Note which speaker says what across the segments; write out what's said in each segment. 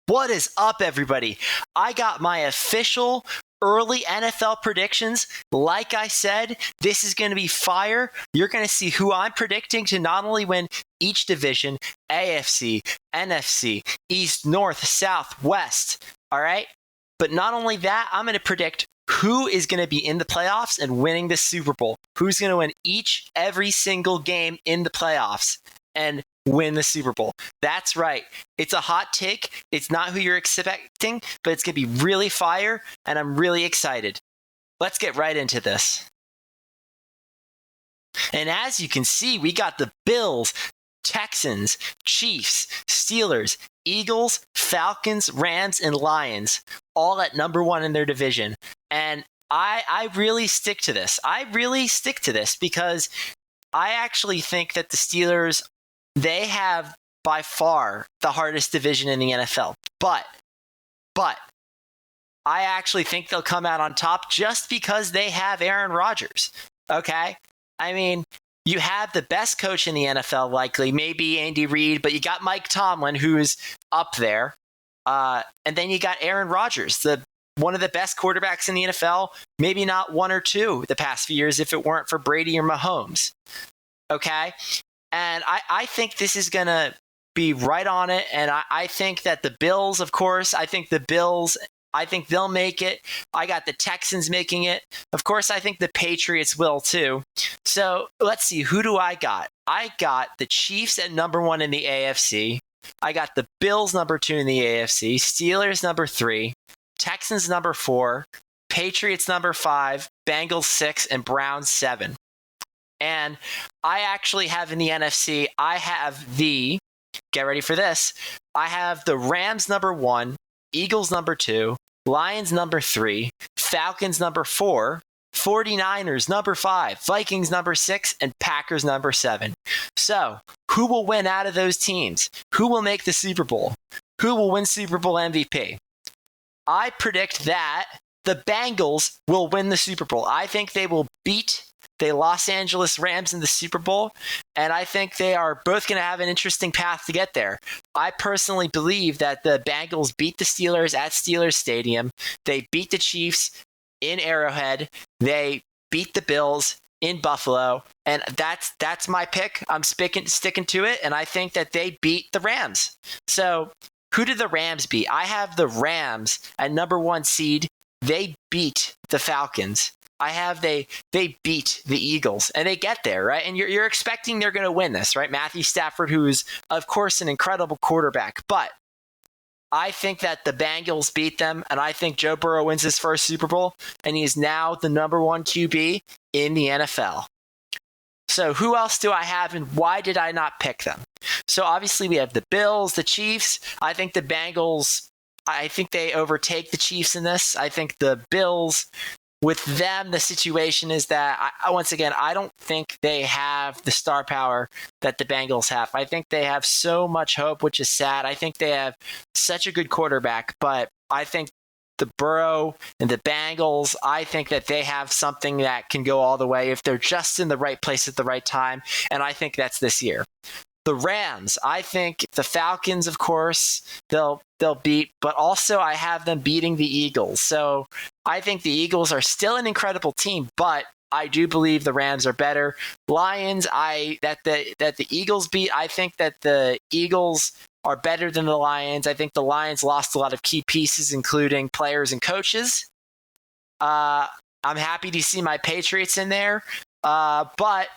Speaker 1: What is up, everybody? I got my official early NFL predictions. Like I said, this is going to be fire. You're going to see who I'm predicting to not only win each division, AFC, NFC, East, North, South, West, all right? But not only that, I'm going to predict who is going to be in the playoffs and winning the Super Bowl. Who's going to win every single game in the playoffs and win the Super Bowl. That's right. It's a hot take. It's not who you're expecting, but it's going to be really fire, and I'm really excited. Let's get right into this. And as you can see, we got the Bills, Texans, Chiefs, Steelers, Eagles, Falcons, Rams, and Lions, all at number one in their division. And I really stick to this. Because I actually think that the Steelers, they have by far the hardest division in the NFL. But I actually think they'll come out on top just because they have Aaron Rodgers. Okay? I mean, you have the best coach in the NFL, likely, maybe Andy Reid, but you got Mike Tomlin, who's up there. And then you got Aaron Rodgers, one of the best quarterbacks in the NFL, maybe not one or two the past few years if it weren't for Brady or Mahomes. Okay? And I think this is going to be right on it. And I think that the Bills, of course, I think they'll make it. I got the Texans making it. Of course, I think the Patriots will too. So let's see. Who do I got? I got the Chiefs at number one in the AFC. I got the Bills number two in the AFC. Steelers number three. Texans number four. Patriots number five. Bengals 6. And Browns 7. And I actually have in the NFC, get ready for this, I have the Rams number 1, Eagles number 2, Lions number 3, Falcons number 4, 49ers number 5, Vikings number 6, and Packers number 7. So, who will win out of those teams? Who will make the Super Bowl? Who will win Super Bowl MVP? I predict that the Bengals will win the Super Bowl. I think they will beat the Los Angeles Rams in the Super Bowl, and I think they are both going to have an interesting path to get there. I personally believe that the Bengals beat the Steelers at Steelers Stadium. They beat the Chiefs in Arrowhead. They beat the Bills in Buffalo, and that's my pick. I'm sticking to it, and I think that they beat the Rams. So who did the Rams beat? I have the Rams at number 1 seed. They beat the Falcons. I have they beat the Eagles, and they get there, right? And you're expecting they're going to win this, right? Matthew Stafford, who's, of course, an incredible quarterback. But I think that the Bengals beat them, and I think Joe Burrow wins his first Super Bowl, and he is now the number 1 QB in the NFL. So who else do I have, and why did I not pick them? So obviously we have the Bills, the Chiefs. I think the Bengals, I think they overtake the Chiefs in this. I think the Bills, with them, the situation is that, once again, I don't think they have the star power that the Bengals have. I think they have so much hope, which is sad. I think they have such a good quarterback, but I think the Burrow and the Bengals, I think that they have something that can go all the way if they're just in the right place at the right time, and I think that's this year. The Rams, I think the Falcons, of course, they'll beat, but also I have them beating the Eagles. So I think the Eagles are still an incredible team, but I do believe the Rams are better. Lions, that the Eagles beat. I think that the Eagles are better than the Lions. I think the Lions lost a lot of key pieces, including players and coaches. I'm happy to see my Patriots in there, but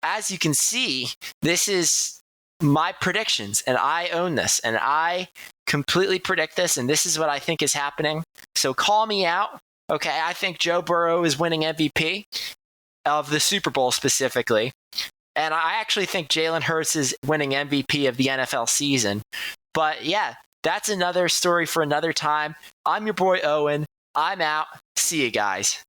Speaker 1: as you can see, this is my predictions, and I own this, and I completely predict this, and this is what I think is happening. So call me out. Okay, I think Joe Burrow is winning MVP of the Super Bowl specifically, and I actually think Jalen Hurts is winning MVP of the NFL season. But yeah, that's another story for another time. I'm your boy Owen. I'm out. See you guys.